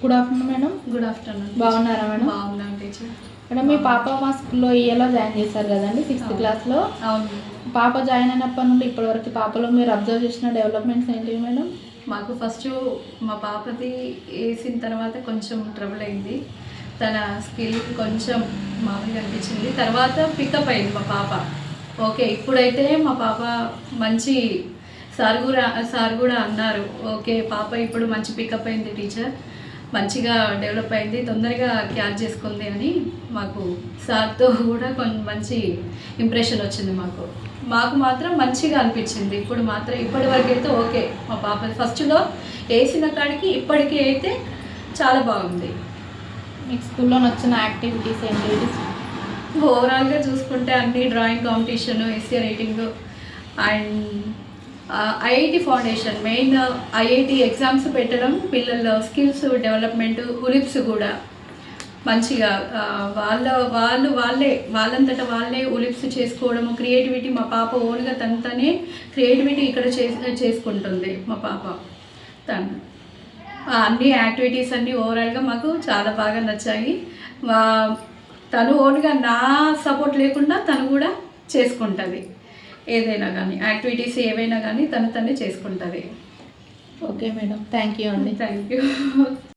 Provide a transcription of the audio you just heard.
Good afternoon madam. Good afternoon. బాగున్నారా madam? బాగున్నాను teacher. Madam మీ పాప మా స్కూల్లో ఇయర్లో జాయిన్ చేశారు కదండి, 6th క్లాస్లో. అవును. పాప జాయిన్ అయినప్పటి నుండి ఇప్పటివరకు పాపలో మీరు అబ్జర్వ్ చేసిన డెవలప్మెంట్స్ ఏంటివి మేడం? మాకు ఫస్ట్ మా పాపది వేసిన తర్వాత కొంచెం ట్రబుల్ అయింది. తన స్కిల్ కొంచెం మామూలుగా అనిపించింది. తర్వాత పికప్ అయింది మా పాప. ఓకే, ఇప్పుడైతే మా పాప మంచి సార్ కూడా అన్నారు, ఓకే పాప ఇప్పుడు మంచి పికప్ అయింది టీచర్, మంచిగా డెవలప్ అయింది, తొందరగా క్యాచ్ చేసుకుంది అని మాకు సార్తో కూడా కొంచెం మంచి ఇంప్రెషన్ వచ్చింది. మాకు మాత్రం మంచిగా అనిపించింది. ఇప్పటి వరకు అయితే ఓకే. మా పాప ఫస్ట్లో వేసిన కాడికి ఇప్పటికీ అయితే చాలా బాగుంది. మీకు స్కూల్లో నచ్చిన యాక్టివిటీస్ ఏంటి? ఓవరాల్గా చూసుకుంటే అన్ని drawing competition, SC writing and IIT foundation, main IIT exams పెట్టడం, పిల్లల స్కిల్స్ డెవలప్మెంట్, ఉలిప్స్ కూడా మంచిగా వాళ్ళంతటా వాళ్ళే ఉలిప్స్ చేసుకోవడము, క్రియేటివిటీ. మా పాప ఓన్గా తనే క్రియేటివిటీ ఇక్కడ చేసుకుంటుంది మా పాప. అన్ని యాక్టివిటీస్ అన్నీ ఓవరాల్గా మాకు చాలా బాగా నచ్చాయి. తను ఓన్గా నా సపోర్ట్ లేకుండా తను కూడా చేసుకుంటుంది. ఏదైనా కానీ యాక్టివిటీస్ ఏవైనా కానీ తనే చేసుకుంటుంది. ఓకే మేడం, థ్యాంక్ యూ అండి. Thank you.